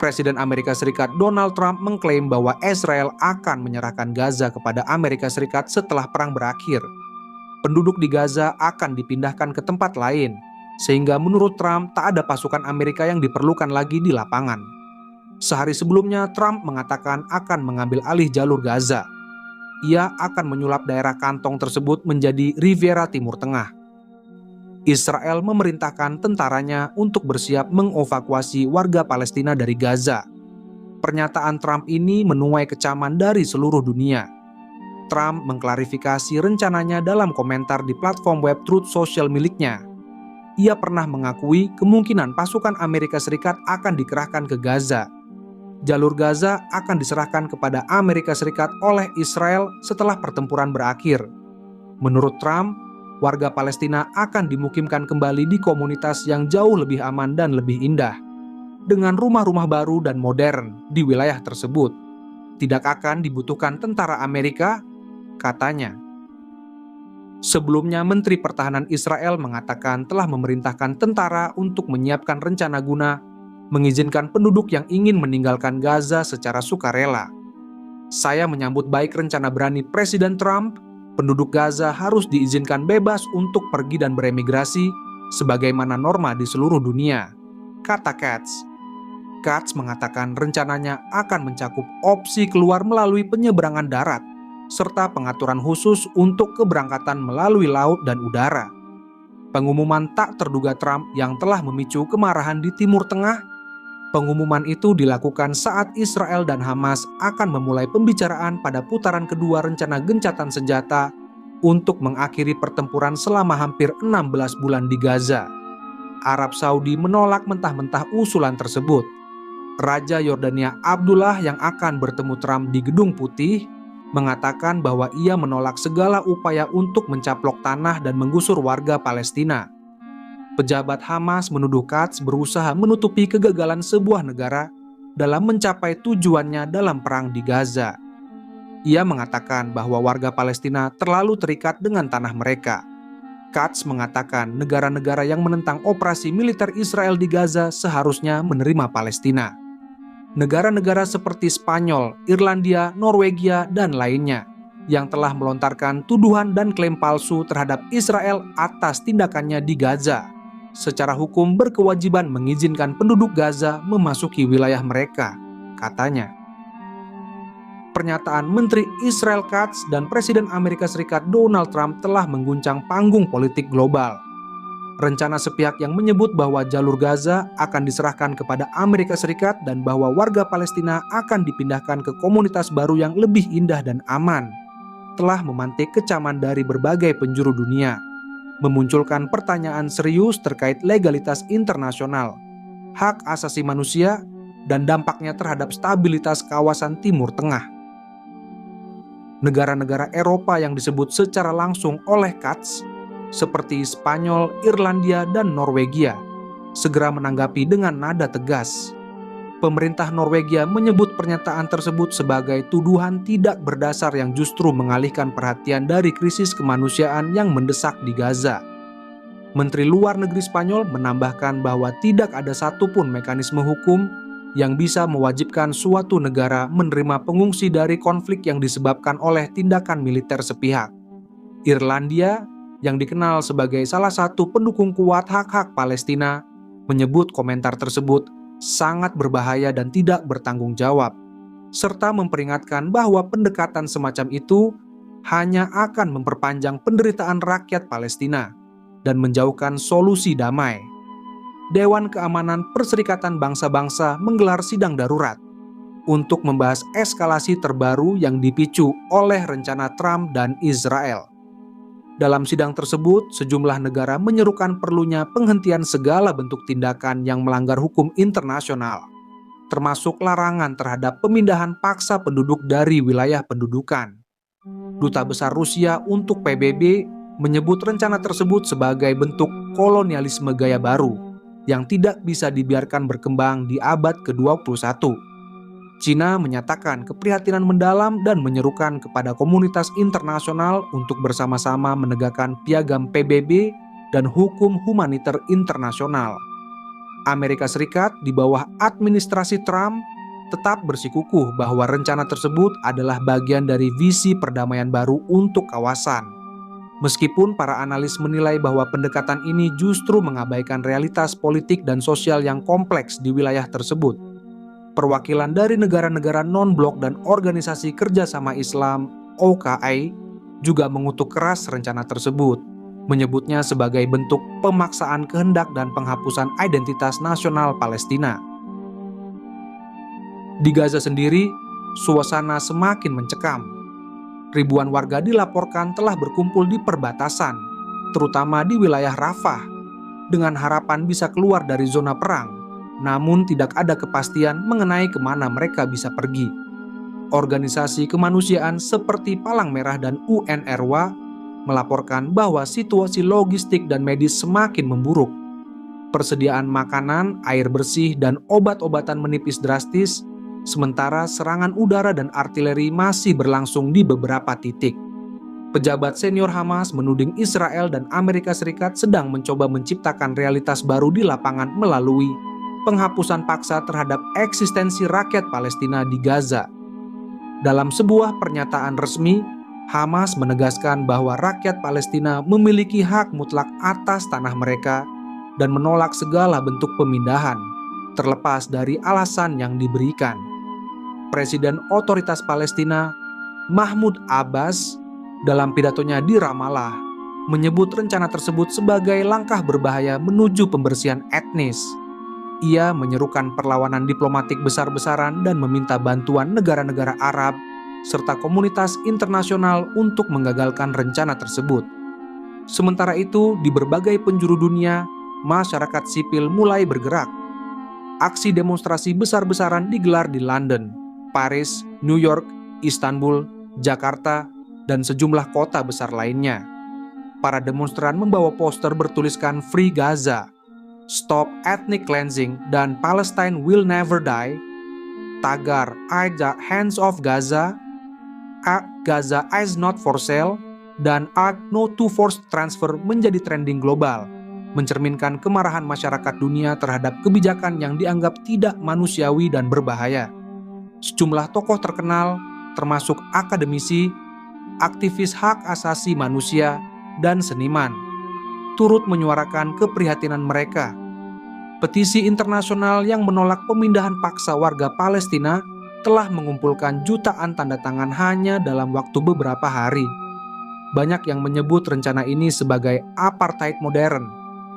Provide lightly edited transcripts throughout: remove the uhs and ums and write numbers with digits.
Presiden Amerika Serikat Donald Trump mengklaim bahwa Israel akan menyerahkan Gaza kepada Amerika Serikat setelah perang berakhir. Penduduk di Gaza akan dipindahkan ke tempat lain, sehingga menurut Trump tak ada pasukan Amerika yang diperlukan lagi di lapangan. Sehari sebelumnya, Trump mengatakan akan mengambil alih jalur Gaza. Ia akan menyulap daerah kantong tersebut menjadi Riviera Timur Tengah. Israel memerintahkan tentaranya untuk bersiap mengevakuasi warga Palestina dari Gaza. Pernyataan Trump ini menuai kecaman dari seluruh dunia. Trump mengklarifikasi rencananya dalam komentar di platform web Truth Social miliknya. Ia pernah mengakui kemungkinan pasukan Amerika Serikat akan dikerahkan ke Gaza. Jalur Gaza akan diserahkan kepada Amerika Serikat oleh Israel setelah pertempuran berakhir. Menurut Trump, warga Palestina akan dimukimkan kembali di komunitas yang jauh lebih aman dan lebih indah, dengan rumah-rumah baru dan modern di wilayah tersebut. Tidak akan dibutuhkan tentara Amerika, katanya. Sebelumnya, Menteri Pertahanan Israel mengatakan telah memerintahkan tentara untuk menyiapkan rencana guna mengizinkan penduduk yang ingin meninggalkan Gaza secara sukarela. Saya menyambut baik rencana berani Presiden Trump. Penduduk Gaza harus diizinkan bebas untuk pergi dan beremigrasi sebagaimana norma di seluruh dunia, kata Katz. Katz mengatakan rencananya akan mencakup opsi keluar melalui penyeberangan darat, serta pengaturan khusus untuk keberangkatan melalui laut dan udara. Pengumuman tak terduga Trump yang telah memicu kemarahan di Timur Tengah. Pengumuman itu dilakukan saat Israel dan Hamas akan memulai pembicaraan pada putaran kedua rencana gencatan senjata untuk mengakhiri pertempuran selama hampir 16 bulan di Gaza. Arab Saudi menolak mentah-mentah usulan tersebut. Raja Yordania Abdullah yang akan bertemu Trump di Gedung Putih mengatakan bahwa ia menolak segala upaya untuk mencaplok tanah dan menggusur warga Palestina. Pejabat Hamas menuduh Katz berusaha menutupi kegagalan sebuah negara dalam mencapai tujuannya dalam perang di Gaza. Ia mengatakan bahwa warga Palestina terlalu terikat dengan tanah mereka. Katz mengatakan negara-negara yang menentang operasi militer Israel di Gaza seharusnya menerima Palestina. Negara-negara seperti Spanyol, Irlandia, Norwegia, dan lainnya yang telah melontarkan tuduhan dan klaim palsu terhadap Israel atas tindakannya di Gaza, secara hukum berkewajiban mengizinkan penduduk Gaza memasuki wilayah mereka, katanya. Pernyataan Menteri Israel Katz dan Presiden Amerika Serikat Donald Trump telah mengguncang panggung politik global. Rencana sepihak yang menyebut bahwa jalur Gaza akan diserahkan kepada Amerika Serikat dan bahwa warga Palestina akan dipindahkan ke komunitas baru yang lebih indah dan aman telah memantik kecaman dari berbagai penjuru dunia, memunculkan pertanyaan serius terkait legalitas internasional, hak asasi manusia, dan dampaknya terhadap stabilitas kawasan Timur Tengah. Negara-negara Eropa yang disebut secara langsung oleh Katz, seperti Spanyol, Irlandia, dan Norwegia, segera menanggapi dengan nada tegas. Pemerintah Norwegia menyebut pernyataan tersebut sebagai tuduhan tidak berdasar yang justru mengalihkan perhatian dari krisis kemanusiaan yang mendesak di Gaza. Menteri Luar Negeri Spanyol menambahkan bahwa tidak ada satupun mekanisme hukum yang bisa mewajibkan suatu negara menerima pengungsi dari konflik yang disebabkan oleh tindakan militer sepihak. Irlandia, yang dikenal sebagai salah satu pendukung kuat hak-hak Palestina, menyebut komentar tersebut sangat berbahaya dan tidak bertanggung jawab, serta memperingatkan bahwa pendekatan semacam itu hanya akan memperpanjang penderitaan rakyat Palestina dan menjauhkan solusi damai. Dewan Keamanan Perserikatan Bangsa-Bangsa menggelar sidang darurat untuk membahas eskalasi terbaru yang dipicu oleh rencana Trump dan Israel. Dalam sidang tersebut, sejumlah negara menyerukan perlunya penghentian segala bentuk tindakan yang melanggar hukum internasional, termasuk larangan terhadap pemindahan paksa penduduk dari wilayah pendudukan. Duta Besar Rusia untuk PBB menyebut rencana tersebut sebagai bentuk kolonialisme gaya baru yang tidak bisa dibiarkan berkembang di abad ke-21. Cina menyatakan keprihatinan mendalam dan menyerukan kepada komunitas internasional untuk bersama-sama menegakkan piagam PBB dan hukum humaniter internasional. Amerika Serikat di bawah administrasi Trump tetap bersikukuh bahwa rencana tersebut adalah bagian dari visi perdamaian baru untuk kawasan. Meskipun para analis menilai bahwa pendekatan ini justru mengabaikan realitas politik dan sosial yang kompleks di wilayah tersebut. Perwakilan dari negara-negara non-blok dan Organisasi Kerjasama Islam (OKI) juga mengutuk keras rencana tersebut, menyebutnya sebagai bentuk pemaksaan kehendak dan penghapusan identitas nasional Palestina. Di Gaza sendiri, suasana semakin mencekam. Ribuan warga dilaporkan telah berkumpul di perbatasan, terutama di wilayah Rafah, dengan harapan bisa keluar dari zona perang, namun tidak ada kepastian mengenai kemana mereka bisa pergi. Organisasi kemanusiaan seperti Palang Merah dan UNRWA melaporkan bahwa situasi logistik dan medis semakin memburuk. Persediaan makanan, air bersih, dan obat-obatan menipis drastis, sementara serangan udara dan artileri masih berlangsung di beberapa titik. Pejabat senior Hamas menuding Israel dan Amerika Serikat sedang mencoba menciptakan realitas baru di lapangan melalui penghapusan paksa terhadap eksistensi rakyat Palestina di Gaza. Dalam sebuah pernyataan resmi, Hamas menegaskan bahwa rakyat Palestina memiliki hak mutlak atas tanah mereka dan menolak segala bentuk pemindahan, terlepas dari alasan yang diberikan. Presiden Otoritas Palestina, Mahmud Abbas, dalam pidatonya di Ramallah, menyebut rencana tersebut sebagai langkah berbahaya menuju pembersihan etnis. Ia menyerukan perlawanan diplomatik besar-besaran dan meminta bantuan negara-negara Arab serta komunitas internasional untuk menggagalkan rencana tersebut. Sementara itu, di berbagai penjuru dunia, masyarakat sipil mulai bergerak. Aksi demonstrasi besar-besaran digelar di London, Paris, New York, Istanbul, Jakarta, dan sejumlah kota besar lainnya. Para demonstran membawa poster bertuliskan Free Gaza, Stop Ethnic Cleansing, dan Palestine Will Never Die, tagar I the Hands of Gaza, Gaza is not for sale, dan No to Forced Transfer menjadi trending global, mencerminkan kemarahan masyarakat dunia terhadap kebijakan yang dianggap tidak manusiawi dan berbahaya. Sejumlah tokoh terkenal, termasuk akademisi, aktivis hak asasi manusia, dan seniman, turut menyuarakan keprihatinan mereka. Petisi internasional yang menolak pemindahan paksa warga Palestina telah mengumpulkan jutaan tanda tangan hanya dalam waktu beberapa hari. Banyak yang menyebut rencana ini sebagai apartheid modern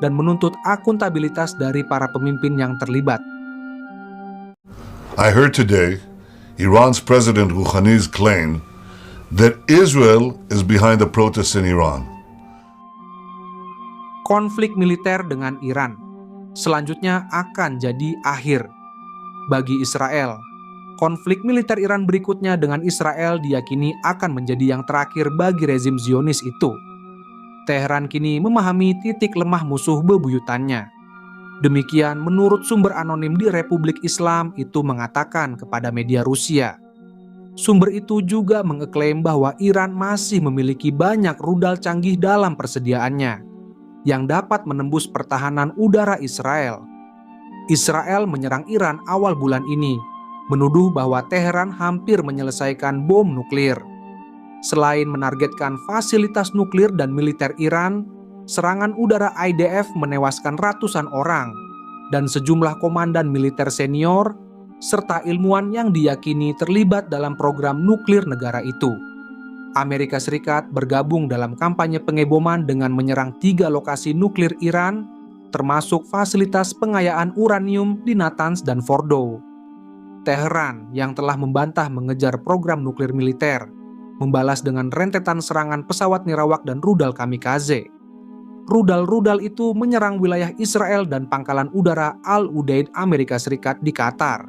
dan menuntut akuntabilitas dari para pemimpin yang terlibat. I heard today Iran's President Rouhani's claim that Israel is behind the protests in Iran. Konflik militer dengan Iran selanjutnya akan jadi akhir bagi Israel. Konflik militer Iran berikutnya dengan Israel diyakini akan menjadi yang terakhir bagi rezim Zionis itu. Teheran kini memahami titik lemah musuh bebuyutannya. Demikian menurut sumber anonim di Republik Islam itu mengatakan kepada media Rusia. Sumber itu juga mengeklaim bahwa Iran masih memiliki banyak rudal canggih dalam persediaannya yang dapat menembus pertahanan udara Israel. Israel menyerang Iran awal bulan ini, menuduh bahwa Teheran hampir menyelesaikan bom nuklir. Selain menargetkan fasilitas nuklir dan militer Iran, serangan udara IDF menewaskan ratusan orang dan sejumlah komandan militer senior serta ilmuwan yang diyakini terlibat dalam program nuklir negara itu. Amerika Serikat bergabung dalam kampanye pengeboman dengan menyerang 3 lokasi nuklir Iran, termasuk fasilitas pengayaan uranium di Natanz dan Fordow. Teheran yang telah membantah mengejar program nuklir militer, membalas dengan rentetan serangan pesawat nirawak dan rudal kamikaze. Rudal-rudal itu menyerang wilayah Israel dan pangkalan udara Al-Udeid Amerika Serikat di Qatar.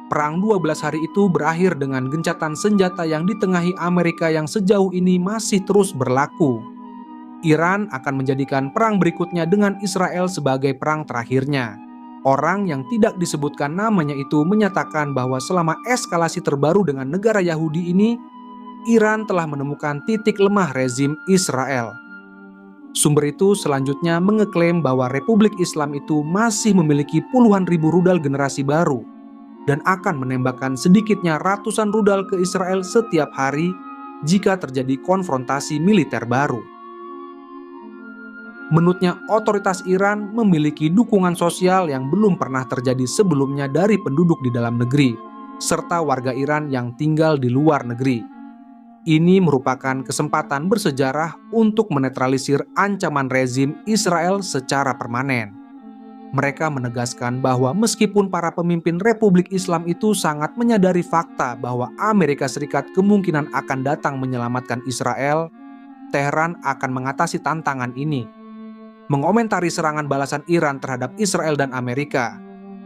Perang 12 hari itu berakhir dengan gencatan senjata yang ditengahi Amerika yang sejauh ini masih terus berlaku. Iran akan menjadikan perang berikutnya dengan Israel sebagai perang terakhirnya. Orang yang tidak disebutkan namanya itu menyatakan bahwa selama eskalasi terbaru dengan negara Yahudi ini, Iran telah menemukan titik lemah rezim Israel. Sumber itu selanjutnya mengeklaim bahwa Republik Islam itu masih memiliki puluhan ribu rudal generasi baru dan akan menembakkan sedikitnya ratusan rudal ke Israel setiap hari jika terjadi konfrontasi militer baru. Menurutnya, otoritas Iran memiliki dukungan sosial yang belum pernah terjadi sebelumnya dari penduduk di dalam negeri, serta warga Iran yang tinggal di luar negeri. Ini merupakan kesempatan bersejarah untuk menetralisir ancaman rezim Israel secara permanen. Mereka menegaskan bahwa meskipun para pemimpin Republik Islam itu sangat menyadari fakta bahwa Amerika Serikat kemungkinan akan datang menyelamatkan Israel, Teheran akan mengatasi tantangan ini. Mengomentari serangan balasan Iran terhadap Israel dan Amerika,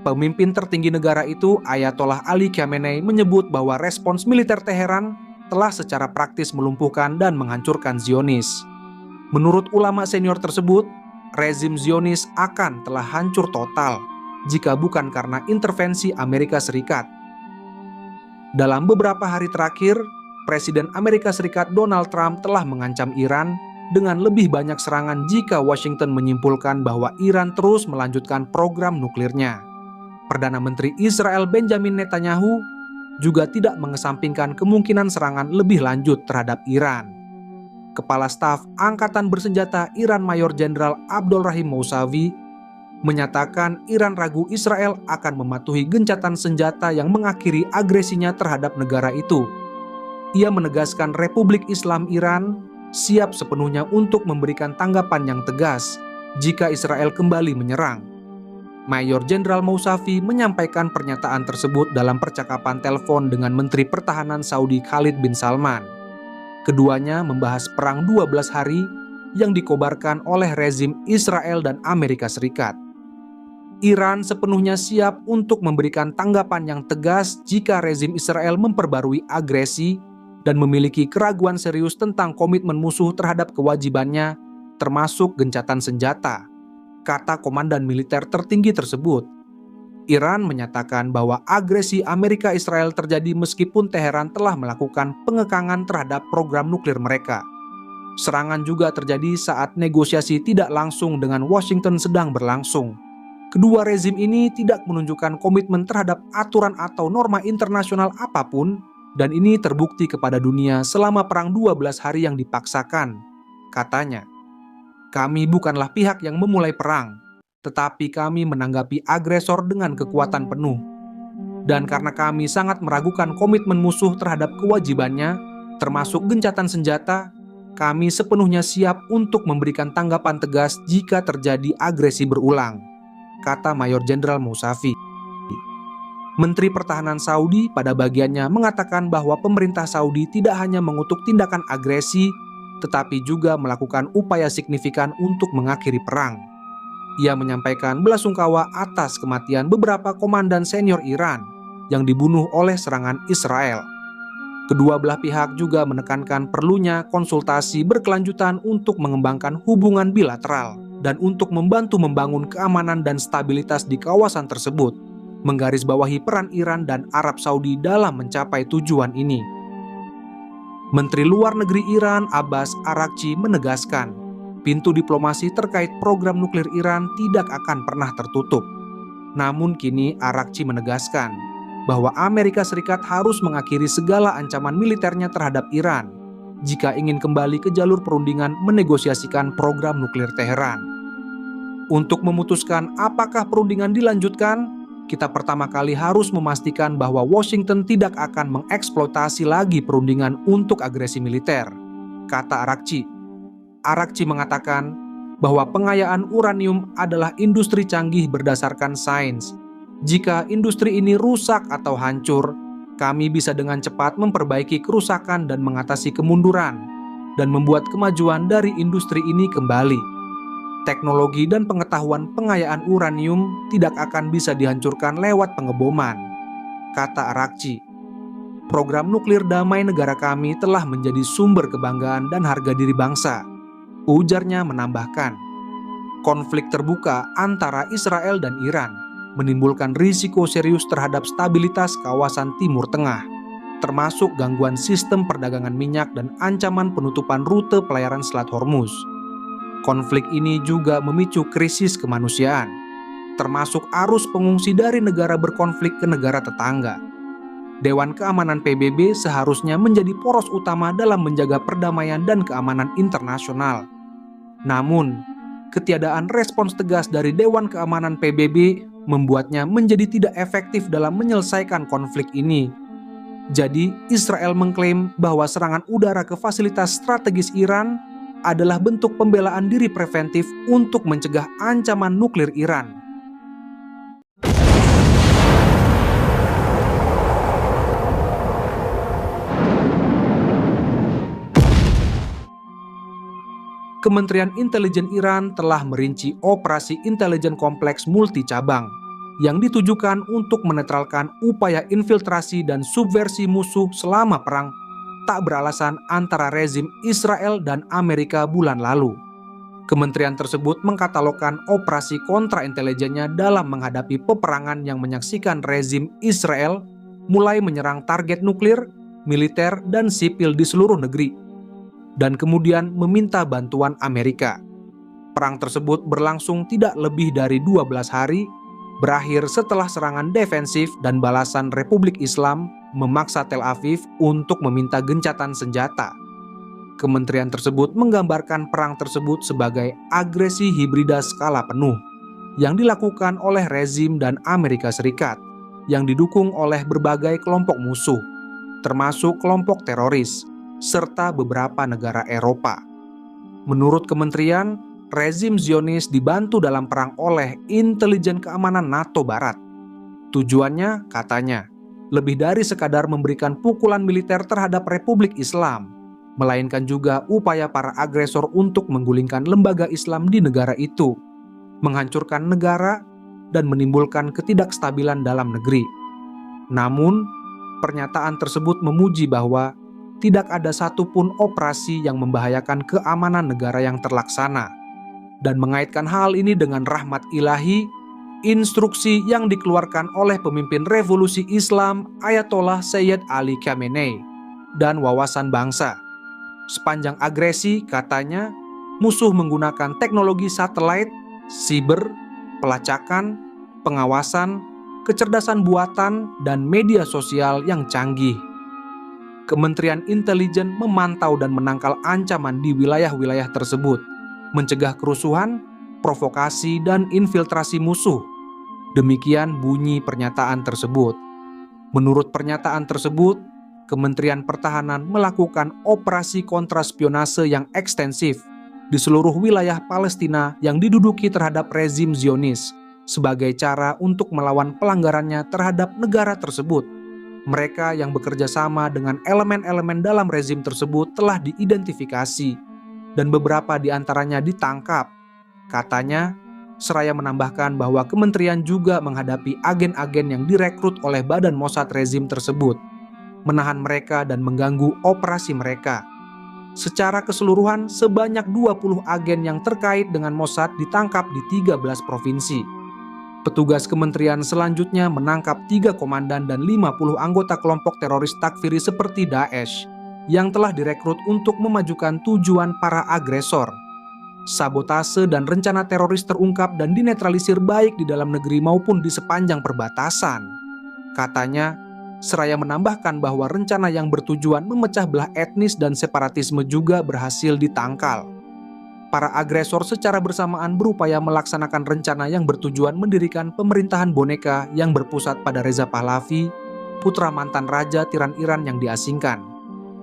pemimpin tertinggi negara itu, Ayatollah Ali Khamenei, menyebut bahwa respons militer Teheran telah secara praktis melumpuhkan dan menghancurkan Zionis. Menurut ulama senior tersebut, rezim Zionis akan telah hancur total jika bukan karena intervensi Amerika Serikat. Dalam beberapa hari terakhir, Presiden Amerika Serikat Donald Trump telah mengancam Iran dengan lebih banyak serangan jika Washington menyimpulkan bahwa Iran terus melanjutkan program nuklirnya. Perdana Menteri Israel Benjamin Netanyahu juga tidak mengesampingkan kemungkinan serangan lebih lanjut terhadap Iran. Kepala Staf Angkatan Bersenjata Iran Mayor Jenderal Abdul Rahim Mousavi menyatakan Iran ragu Israel akan mematuhi gencatan senjata yang mengakhiri agresinya terhadap negara itu. Ia menegaskan Republik Islam Iran siap sepenuhnya untuk memberikan tanggapan yang tegas jika Israel kembali menyerang. Mayor Jenderal Mousavi menyampaikan pernyataan tersebut dalam percakapan telepon dengan Menteri Pertahanan Saudi Khalid bin Salman. Keduanya membahas perang 12 hari yang dikobarkan oleh rezim Israel dan Amerika Serikat. Iran sepenuhnya siap untuk memberikan tanggapan yang tegas jika rezim Israel memperbarui agresi dan memiliki keraguan serius tentang komitmen musuh terhadap kewajibannya, termasuk gencatan senjata, kata komandan militer tertinggi tersebut. Iran menyatakan bahwa agresi Amerika Israel terjadi meskipun Teheran telah melakukan pengekangan terhadap program nuklir mereka. Serangan juga terjadi saat negosiasi tidak langsung dengan Washington sedang berlangsung. Kedua rezim ini tidak menunjukkan komitmen terhadap aturan atau norma internasional apapun, dan ini terbukti kepada dunia selama perang 12 hari yang dipaksakan, katanya. Kami bukanlah pihak yang memulai perang, tetapi kami menanggapi agresor dengan kekuatan penuh. Dan karena kami sangat meragukan komitmen musuh terhadap kewajibannya, termasuk gencatan senjata, kami sepenuhnya siap untuk memberikan tanggapan tegas jika terjadi agresi berulang, kata Mayor Jenderal Mousavi. Menteri Pertahanan Saudi pada bagiannya mengatakan bahwa pemerintah Saudi tidak hanya mengutuk tindakan agresi, tetapi juga melakukan upaya signifikan untuk mengakhiri perang. Ia menyampaikan belasungkawa atas kematian beberapa komandan senior Iran yang dibunuh oleh serangan Israel. Kedua belah pihak juga menekankan perlunya konsultasi berkelanjutan untuk mengembangkan hubungan bilateral dan untuk membantu membangun keamanan dan stabilitas di kawasan tersebut, menggarisbawahi peran Iran dan Arab Saudi dalam mencapai tujuan ini. Menteri Luar Negeri Iran Abbas Araghchi menegaskan, pintu diplomasi terkait program nuklir Iran tidak akan pernah tertutup. Namun kini Araghchi menegaskan bahwa Amerika Serikat harus mengakhiri segala ancaman militernya terhadap Iran jika ingin kembali ke jalur perundingan menegosiasikan program nuklir Teheran. Untuk memutuskan apakah perundingan dilanjutkan, kita pertama kali harus memastikan bahwa Washington tidak akan mengeksploitasi lagi perundingan untuk agresi militer, kata Araghchi. Araghchi mengatakan bahwa pengayaan uranium adalah industri canggih berdasarkan sains. Jika industri ini rusak atau hancur, kami bisa dengan cepat memperbaiki kerusakan dan mengatasi kemunduran, dan membuat kemajuan dari industri ini kembali. Teknologi dan pengetahuan pengayaan uranium tidak akan bisa dihancurkan lewat pengeboman, kata Araghchi. Program nuklir damai negara kami telah menjadi sumber kebanggaan dan harga diri bangsa, ujarnya menambahkan. Konflik terbuka antara Israel dan Iran menimbulkan risiko serius terhadap stabilitas kawasan Timur Tengah, termasuk gangguan sistem perdagangan minyak dan ancaman penutupan rute pelayaran Selat Hormuz. Konflik ini juga memicu krisis kemanusiaan, termasuk arus pengungsi dari negara berkonflik ke negara tetangga. Dewan Keamanan PBB seharusnya menjadi poros utama dalam menjaga perdamaian dan keamanan internasional. Namun, ketiadaan respons tegas dari Dewan Keamanan PBB membuatnya menjadi tidak efektif dalam menyelesaikan konflik ini. Jadi, Israel mengklaim bahwa serangan udara ke fasilitas strategis Iran adalah bentuk pembelaan diri preventif untuk mencegah ancaman nuklir Iran. Kementerian Intelijen Iran telah merinci operasi intelijen kompleks multi-cabang yang ditujukan untuk menetralkan upaya infiltrasi dan subversi musuh selama perang tak beralasan antara rezim Israel dan Amerika bulan lalu. Kementerian tersebut mengkatalogkan operasi kontra-intelijennya dalam menghadapi peperangan yang menyaksikan rezim Israel mulai menyerang target nuklir, militer, dan sipil di seluruh negeri, dan kemudian meminta bantuan Amerika. Perang tersebut berlangsung tidak lebih dari 12 hari, berakhir setelah serangan defensif dan balasan Republik Islam memaksa Tel Aviv untuk meminta gencatan senjata. Kementerian tersebut menggambarkan perang tersebut sebagai agresi hibrida skala penuh yang dilakukan oleh rezim dan Amerika Serikat yang didukung oleh berbagai kelompok musuh, termasuk kelompok teroris, serta beberapa negara Eropa. Menurut kementerian, rezim Zionis dibantu dalam perang oleh intelijen keamanan NATO Barat. Tujuannya, katanya, lebih dari sekadar memberikan pukulan militer terhadap Republik Islam, melainkan juga upaya para agresor untuk menggulingkan lembaga Islam di negara itu, menghancurkan negara, dan menimbulkan ketidakstabilan dalam negeri. Namun, pernyataan tersebut memuji bahwa tidak ada satupun operasi yang membahayakan keamanan negara yang terlaksana, dan mengaitkan hal ini dengan rahmat ilahi, instruksi yang dikeluarkan oleh pemimpin revolusi Islam Ayatollah Sayyid Ali Khamenei, dan wawasan bangsa. Sepanjang agresi, katanya, musuh menggunakan teknologi satelit, siber, pelacakan, pengawasan, kecerdasan buatan, dan media sosial yang canggih. Kementerian Intelijen memantau dan menangkal ancaman di wilayah-wilayah tersebut, mencegah kerusuhan, provokasi, dan infiltrasi musuh. Demikian bunyi pernyataan tersebut. Menurut pernyataan tersebut, Kementerian Pertahanan melakukan operasi kontraspionase yang ekstensif di seluruh wilayah Palestina yang diduduki terhadap rezim Zionis sebagai cara untuk melawan pelanggarannya terhadap negara tersebut. Mereka yang bekerja sama dengan elemen-elemen dalam rezim tersebut telah diidentifikasi dan beberapa di antaranya ditangkap. Katanya, seraya menambahkan bahwa kementerian juga menghadapi agen-agen yang direkrut oleh Badan Mossad rezim tersebut, menahan mereka dan mengganggu operasi mereka. Secara keseluruhan, sebanyak 20 agen yang terkait dengan Mossad ditangkap di 13 provinsi. Petugas kementerian selanjutnya menangkap 3 komandan dan 50 anggota kelompok teroris takfiri seperti Daesh yang telah direkrut untuk memajukan tujuan para agresor. Sabotase dan rencana teroris terungkap dan dinetralisir baik di dalam negeri maupun di sepanjang perbatasan. Katanya, seraya menambahkan bahwa rencana yang bertujuan memecah belah etnis dan separatisme juga berhasil ditangkal. Para agresor secara bersamaan berupaya melaksanakan rencana yang bertujuan mendirikan pemerintahan boneka yang berpusat pada Reza Pahlavi, putra mantan raja tiran Iran yang diasingkan,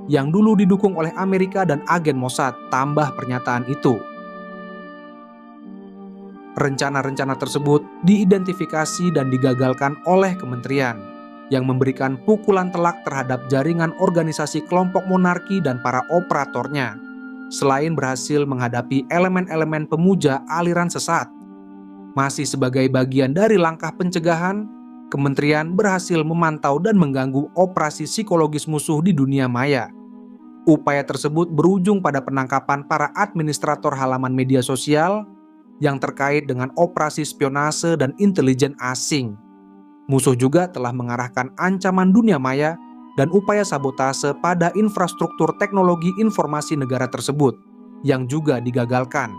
yang dulu didukung oleh Amerika dan agen Mossad, tambah pernyataan itu. Rencana-rencana tersebut diidentifikasi dan digagalkan oleh kementerian, yang memberikan pukulan telak terhadap jaringan organisasi kelompok monarki dan para operatornya, selain berhasil menghadapi elemen-elemen pemuja aliran sesat. Masih sebagai bagian dari langkah pencegahan, kementerian berhasil memantau dan mengganggu operasi psikologis musuh di dunia maya. Upaya tersebut berujung pada penangkapan para administrator halaman media sosial yang terkait dengan operasi spionase dan intelijen asing. Musuh juga telah mengarahkan ancaman dunia maya dan upaya sabotase pada infrastruktur teknologi informasi negara tersebut, yang juga digagalkan.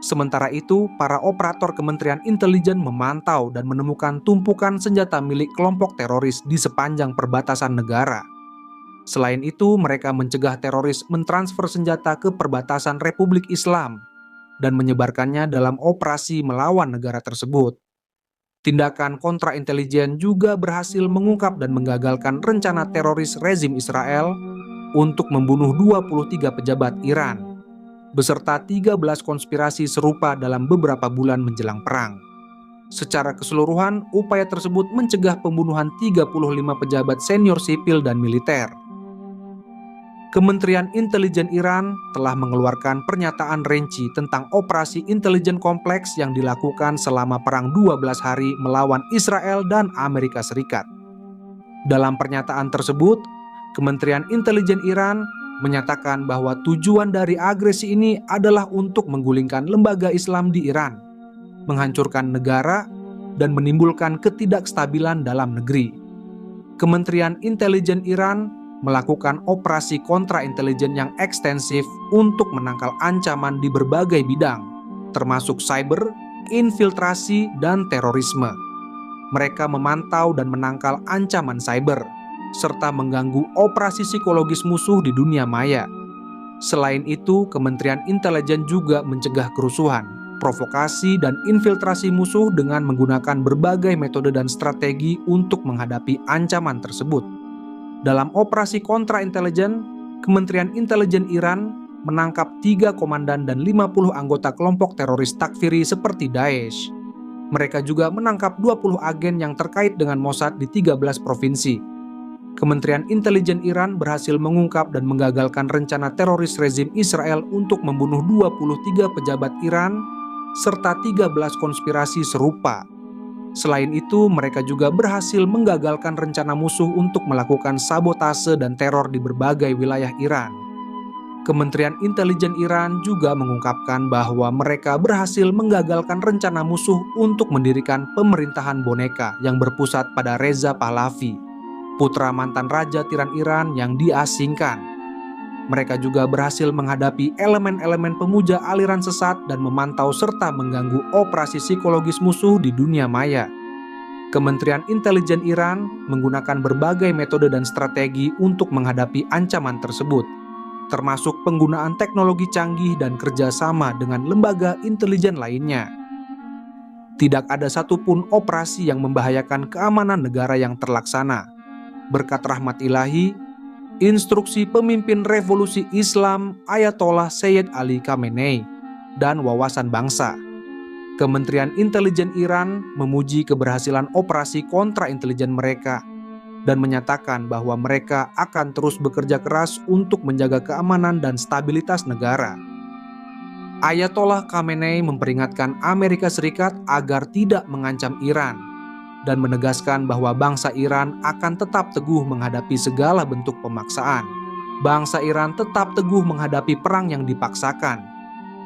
Sementara itu, para operator Kementerian Intelijen memantau dan menemukan tumpukan senjata milik kelompok teroris di sepanjang perbatasan negara. Selain itu, mereka mencegah teroris mentransfer senjata ke perbatasan Republik Islam dan menyebarkannya dalam operasi melawan negara tersebut. Tindakan kontraintelijen juga berhasil mengungkap dan menggagalkan rencana teroris rezim Israel untuk membunuh 23 pejabat Iran, beserta 13 konspirasi serupa dalam beberapa bulan menjelang perang. Secara keseluruhan, upaya tersebut mencegah pembunuhan 35 pejabat senior sipil dan militer. Kementerian Intelijen Iran telah mengeluarkan pernyataan rinci tentang operasi intelijen kompleks yang dilakukan selama perang 12 hari melawan Israel dan Amerika Serikat. Dalam pernyataan tersebut, Kementerian Intelijen Iran menyatakan bahwa tujuan dari agresi ini adalah untuk menggulingkan lembaga Islam di Iran, menghancurkan negara, dan menimbulkan ketidakstabilan dalam negeri. Kementerian Intelijen Iran melakukan operasi kontraintelijen yang ekstensif untuk menangkal ancaman di berbagai bidang, termasuk cyber, infiltrasi, dan terorisme. Mereka memantau dan menangkal ancaman cyber, serta mengganggu operasi psikologis musuh di dunia maya. Selain itu, Kementerian Intelijen juga mencegah kerusuhan, provokasi, dan infiltrasi musuh dengan menggunakan berbagai metode dan strategi untuk menghadapi ancaman tersebut. Dalam operasi kontraintelijen, Kementerian Intelijen Iran menangkap 3 komandan dan 50 anggota kelompok teroris takfiri seperti Daesh. Mereka juga menangkap 20 agen yang terkait dengan Mossad di 13 provinsi. Kementerian Intelijen Iran berhasil mengungkap dan menggagalkan rencana teroris rezim Israel untuk membunuh 23 pejabat Iran serta 13 konspirasi serupa. Selain itu, mereka juga berhasil menggagalkan rencana musuh untuk melakukan sabotase dan teror di berbagai wilayah Iran. Kementerian Intelijen Iran juga mengungkapkan bahwa mereka berhasil menggagalkan rencana musuh untuk mendirikan pemerintahan boneka yang berpusat pada Reza Pahlavi, putra mantan Raja Tiran Iran yang diasingkan. Mereka juga berhasil menghadapi elemen-elemen pemuja aliran sesat dan memantau serta mengganggu operasi psikologis musuh di dunia maya. Kementerian Intelijen Iran menggunakan berbagai metode dan strategi untuk menghadapi ancaman tersebut, termasuk penggunaan teknologi canggih dan kerjasama dengan lembaga intelijen lainnya. Tidak ada satupun operasi yang membahayakan keamanan negara yang terlaksana. Berkat rahmat ilahi, instruksi pemimpin revolusi Islam Ayatollah Sayyid Ali Khamenei, dan wawasan bangsa, Kementerian Intelijen Iran memuji keberhasilan operasi kontraintelijen mereka dan menyatakan bahwa mereka akan terus bekerja keras untuk menjaga keamanan dan stabilitas negara. Ayatollah Khamenei memperingatkan Amerika Serikat agar tidak mengancam Iran dan menegaskan bahwa bangsa Iran akan tetap teguh menghadapi segala bentuk pemaksaan. Bangsa Iran tetap teguh menghadapi perang yang dipaksakan,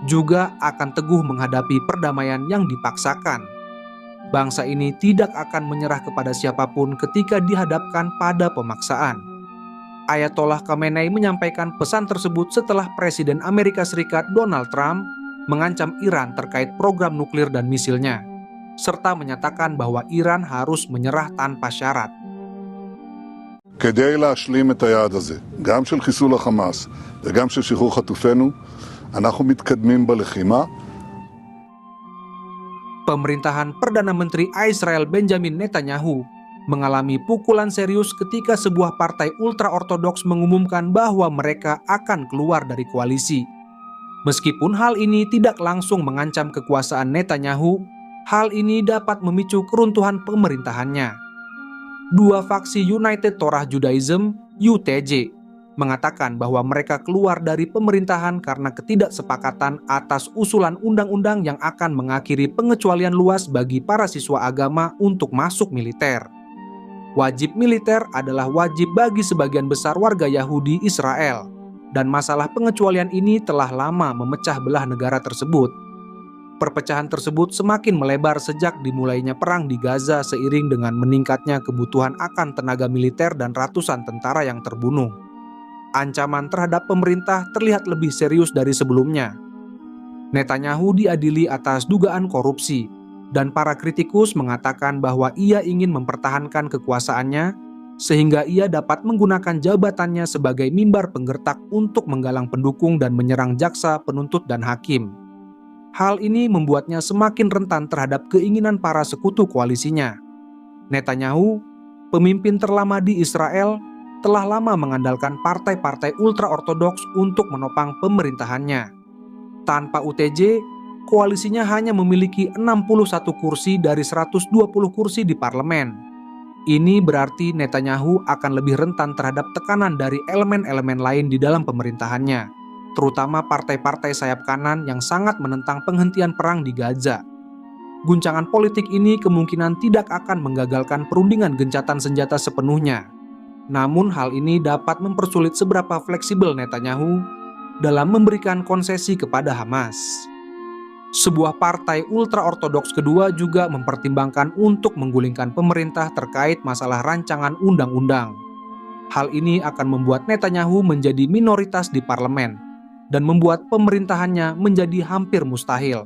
juga akan teguh menghadapi perdamaian yang dipaksakan. Bangsa ini tidak akan menyerah kepada siapapun ketika dihadapkan pada pemaksaan. Ayatollah Khamenei menyampaikan pesan tersebut setelah Presiden Amerika Serikat Donald Trump mengancam Iran terkait program nuklir dan misilnya, serta menyatakan bahwa Iran harus menyerah tanpa syarat. כדי להשלים את היעד הזה, גם של חיסול החמאס וגם של שחרור חטופינו, אנחנו מתקדמים בלחימה. Pemerintahan Perdana Menteri Israel Benjamin Netanyahu mengalami pukulan serius ketika sebuah partai ultra-ortodoks mengumumkan bahwa mereka akan keluar dari koalisi. Meskipun hal ini tidak langsung mengancam kekuasaan Netanyahu, hal ini dapat memicu keruntuhan pemerintahannya. Dua faksi United Torah Judaism (UTJ) mengatakan bahwa mereka keluar dari pemerintahan karena ketidaksepakatan atas usulan undang-undang yang akan mengakhiri pengecualian luas bagi para siswa agama untuk masuk militer. Wajib militer adalah wajib bagi sebagian besar warga Yahudi Israel, dan masalah pengecualian ini telah lama memecah belah negara tersebut. Perpecahan tersebut semakin melebar sejak dimulainya perang di Gaza seiring dengan meningkatnya kebutuhan akan tenaga militer dan ratusan tentara yang terbunuh. Ancaman terhadap pemerintah terlihat lebih serius dari sebelumnya. Netanyahu diadili atas dugaan korupsi, dan para kritikus mengatakan bahwa ia ingin mempertahankan kekuasaannya sehingga ia dapat menggunakan jabatannya sebagai mimbar penggertak untuk menggalang pendukung dan menyerang jaksa, penuntut, dan hakim. Hal ini membuatnya semakin rentan terhadap keinginan para sekutu koalisinya. Netanyahu, pemimpin terlama di Israel, telah lama mengandalkan partai-partai ultra-ortodoks untuk menopang pemerintahannya. Tanpa UTJ, koalisinya hanya memiliki 61 kursi dari 120 kursi di parlemen. Ini berarti Netanyahu akan lebih rentan terhadap tekanan dari elemen-elemen lain di dalam pemerintahannya, terutama partai-partai sayap kanan yang sangat menentang penghentian perang di Gaza. Guncangan politik ini kemungkinan tidak akan menggagalkan perundingan gencatan senjata sepenuhnya. Namun hal ini dapat mempersulit seberapa fleksibel Netanyahu dalam memberikan konsesi kepada Hamas. Sebuah partai ultra-ortodoks kedua juga mempertimbangkan untuk menggulingkan pemerintah terkait masalah rancangan undang-undang. Hal ini akan membuat Netanyahu menjadi minoritas di parlemen dan membuat pemerintahannya menjadi hampir mustahil.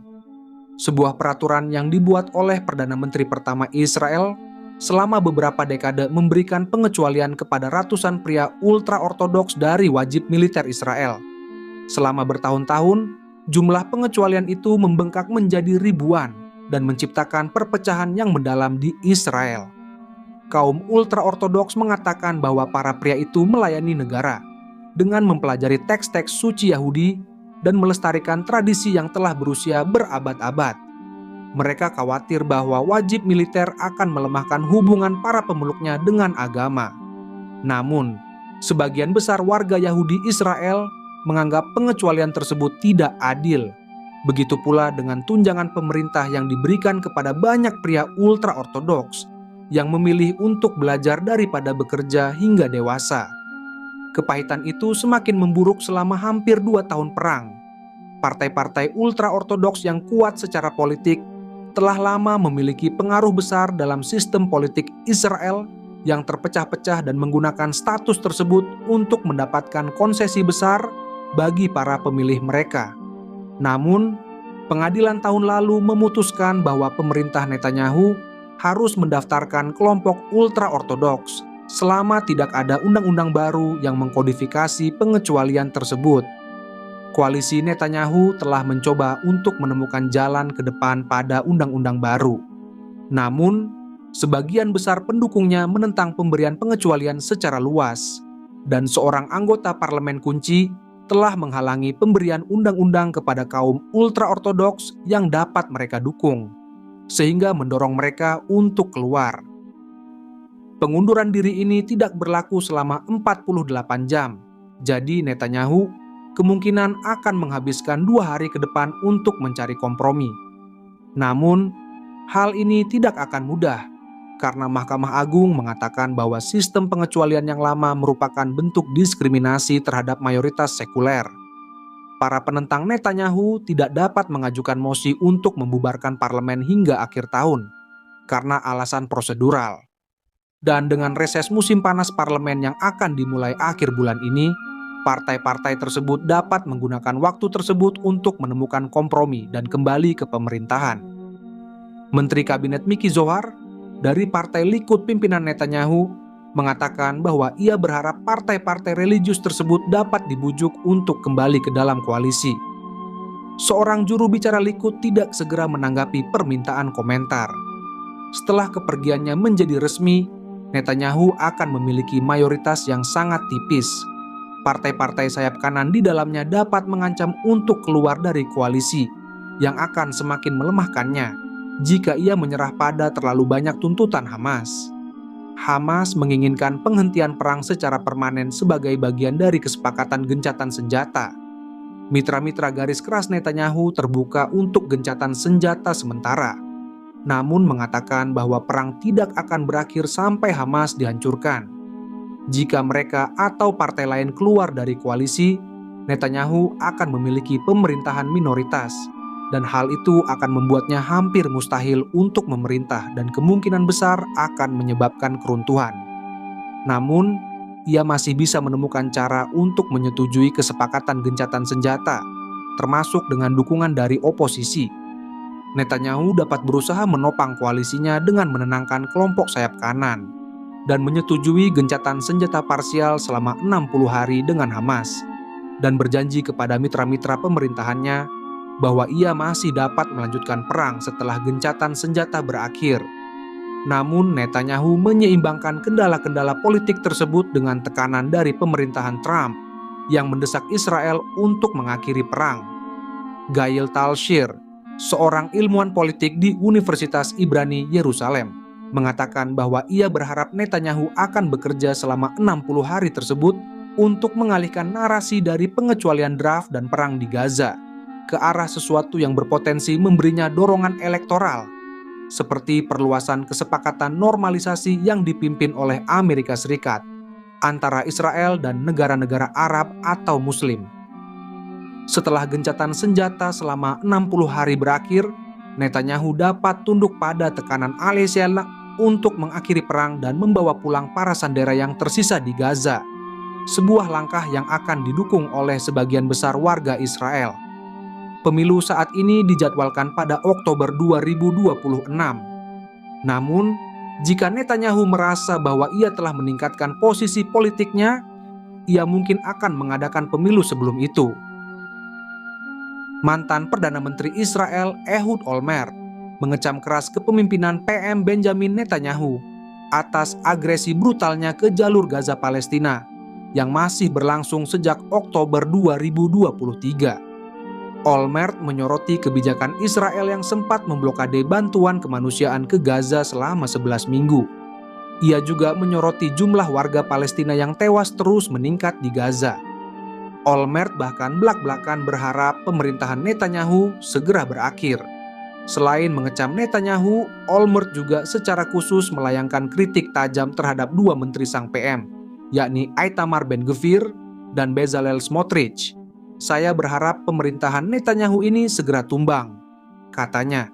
Sebuah peraturan yang dibuat oleh Perdana Menteri pertama Israel selama beberapa dekade memberikan pengecualian kepada ratusan pria ultra-ortodoks dari wajib militer Israel. Selama bertahun-tahun, jumlah pengecualian itu membengkak menjadi ribuan dan menciptakan perpecahan yang mendalam di Israel. Kaum ultra-ortodoks mengatakan bahwa para pria itu melayani negara dengan mempelajari teks-teks suci Yahudi dan melestarikan tradisi yang telah berusia berabad-abad. Mereka khawatir bahwa wajib militer akan melemahkan hubungan para pemeluknya dengan agama. Namun, sebagian besar warga Yahudi Israel menganggap pengecualian tersebut tidak adil. Begitu pula dengan tunjangan pemerintah yang diberikan kepada banyak pria ultra-ortodoks yang memilih untuk belajar daripada bekerja hingga dewasa. Kepahitan itu semakin memburuk selama hampir 2 tahun perang. Partai-partai ultra-ortodoks yang kuat secara politik telah lama memiliki pengaruh besar dalam sistem politik Israel yang terpecah-pecah dan menggunakan status tersebut untuk mendapatkan konsesi besar bagi para pemilih mereka. Namun, pengadilan tahun lalu memutuskan bahwa pemerintah Netanyahu harus mendaftarkan kelompok ultra-ortodoks selama tidak ada undang-undang baru yang mengkodifikasi pengecualian tersebut. Koalisi Netanyahu telah mencoba untuk menemukan jalan ke depan pada undang-undang baru. Namun, sebagian besar pendukungnya menentang pemberian pengecualian secara luas, dan seorang anggota parlemen kunci telah menghalangi pemberian undang-undang kepada kaum ultra-ortodoks yang dapat mereka dukung, sehingga mendorong mereka untuk keluar. Pengunduran diri ini tidak berlaku selama 48 jam, jadi Netanyahu kemungkinan akan menghabiskan 2 hari ke depan untuk mencari kompromi. Namun, hal ini tidak akan mudah, karena Mahkamah Agung mengatakan bahwa sistem pengecualian yang lama merupakan bentuk diskriminasi terhadap mayoritas sekuler. Para penentang Netanyahu tidak dapat mengajukan mosi untuk membubarkan parlemen hingga akhir tahun, karena alasan prosedural. Dan dengan reses musim panas parlemen yang akan dimulai akhir bulan ini, partai-partai tersebut dapat menggunakan waktu tersebut untuk menemukan kompromi dan kembali ke pemerintahan. Menteri Kabinet Miki Zohar dari Partai Likud pimpinan Netanyahu mengatakan bahwa ia berharap partai-partai religius tersebut dapat dibujuk untuk kembali ke dalam koalisi. Seorang juru bicara Likud tidak segera menanggapi permintaan komentar. Setelah kepergiannya menjadi resmi, Netanyahu akan memiliki mayoritas yang sangat tipis. Partai-partai sayap kanan di dalamnya dapat mengancam untuk keluar dari koalisi yang akan semakin melemahkannya jika ia menyerah pada terlalu banyak tuntutan Hamas. Hamas menginginkan penghentian perang secara permanen sebagai bagian dari kesepakatan gencatan senjata. Mitra-mitra garis keras Netanyahu terbuka untuk gencatan senjata sementara, namun mengatakan bahwa perang tidak akan berakhir sampai Hamas dihancurkan. Jika mereka atau partai lain keluar dari koalisi, Netanyahu akan memiliki pemerintahan minoritas, dan hal itu akan membuatnya hampir mustahil untuk memerintah dan kemungkinan besar akan menyebabkan keruntuhan. Namun, ia masih bisa menemukan cara untuk menyetujui kesepakatan gencatan senjata termasuk dengan dukungan dari oposisi. Netanyahu dapat berusaha menopang koalisinya dengan menenangkan kelompok sayap kanan dan menyetujui gencatan senjata parsial selama 60 hari dengan Hamas, dan berjanji kepada mitra-mitra pemerintahannya bahwa ia masih dapat melanjutkan perang setelah gencatan senjata berakhir. Namun Netanyahu menyeimbangkan kendala-kendala politik tersebut dengan tekanan dari pemerintahan Trump yang mendesak Israel untuk mengakhiri perang. Gail Talshir, seorang ilmuwan politik di Universitas Ibrani Yerusalem, mengatakan bahwa ia berharap Netanyahu akan bekerja selama 60 hari tersebut untuk mengalihkan narasi dari pengecualian draft dan perang di Gaza ke arah sesuatu yang berpotensi memberinya dorongan elektoral, seperti perluasan kesepakatan normalisasi yang dipimpin oleh Amerika Serikat antara Israel dan negara-negara Arab atau Muslim. Setelah gencatan senjata selama 60 hari berakhir, Netanyahu dapat tunduk pada tekanan Alesian untuk mengakhiri perang dan membawa pulang para sandera yang tersisa di Gaza, sebuah langkah yang akan didukung oleh sebagian besar warga Israel. Pemilu saat ini dijadwalkan pada Oktober 2026. Namun, jika Netanyahu merasa bahwa ia telah meningkatkan posisi politiknya, ia mungkin akan mengadakan pemilu sebelum itu. Mantan Perdana Menteri Israel Ehud Olmert mengecam keras kepemimpinan PM Benjamin Netanyahu atas agresi brutalnya ke jalur Gaza Palestina yang masih berlangsung sejak Oktober 2023. Olmert menyoroti kebijakan Israel yang sempat memblokade bantuan kemanusiaan ke Gaza selama 11 minggu. Ia juga menyoroti jumlah warga Palestina yang tewas terus meningkat di Gaza. Olmert bahkan belak-belakan berharap pemerintahan Netanyahu segera berakhir. Selain mengecam Netanyahu, Olmert juga secara khusus melayangkan kritik tajam terhadap dua menteri sang PM, yakni Itamar Ben-Gvir dan Bezalel Smotrich. "Saya berharap pemerintahan Netanyahu ini segera tumbang," katanya.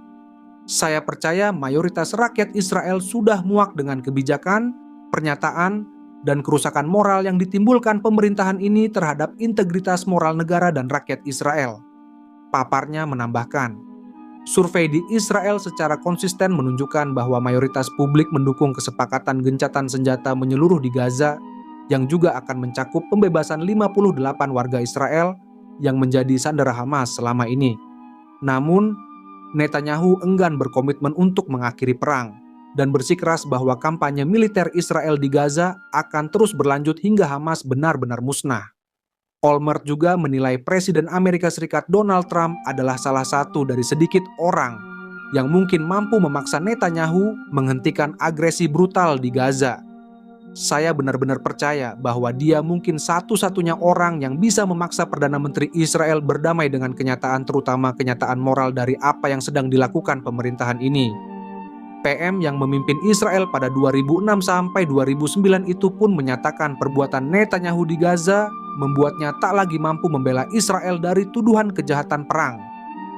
"Saya percaya mayoritas rakyat Israel sudah muak dengan kebijakan, pernyataan, dan kerusakan moral yang ditimbulkan pemerintahan ini terhadap integritas moral negara dan rakyat Israel," paparnya menambahkan. Survei di Israel secara konsisten menunjukkan bahwa mayoritas publik mendukung kesepakatan gencatan senjata menyeluruh di Gaza, yang juga akan mencakup pembebasan 58 warga Israel yang menjadi sandera Hamas selama ini. Namun, Netanyahu enggan berkomitmen untuk mengakhiri perang dan bersikeras bahwa kampanye militer Israel di Gaza akan terus berlanjut hingga Hamas benar-benar musnah. Olmert juga menilai Presiden Amerika Serikat Donald Trump adalah salah satu dari sedikit orang yang mungkin mampu memaksa Netanyahu menghentikan agresi brutal di Gaza. "Saya benar-benar percaya bahwa dia mungkin satu-satunya orang yang bisa memaksa Perdana Menteri Israel berdamai dengan kenyataan, terutama kenyataan moral dari apa yang sedang dilakukan pemerintahan ini." PM yang memimpin Israel pada 2006 sampai 2009 itu pun menyatakan perbuatan Netanyahu di Gaza membuatnya tak lagi mampu membela Israel dari tuduhan kejahatan perang.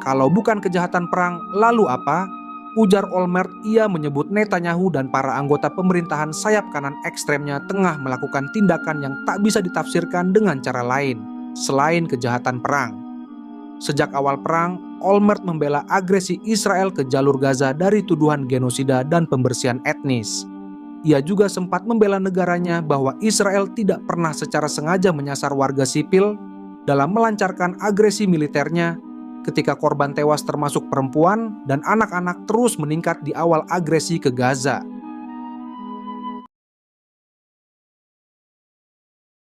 "Kalau bukan kejahatan perang, lalu apa?" ujar Olmert. Ia menyebut Netanyahu dan para anggota pemerintahan sayap kanan ekstremnya tengah melakukan tindakan yang tak bisa ditafsirkan dengan cara lain selain kejahatan perang. Sejak awal perang, Olmert membela agresi Israel ke jalur Gaza dari tuduhan genosida dan pembersihan etnis. Ia juga sempat membela negaranya bahwa Israel tidak pernah secara sengaja menyasar warga sipil dalam melancarkan agresi militernya ketika korban tewas termasuk perempuan dan anak-anak terus meningkat di awal agresi ke Gaza.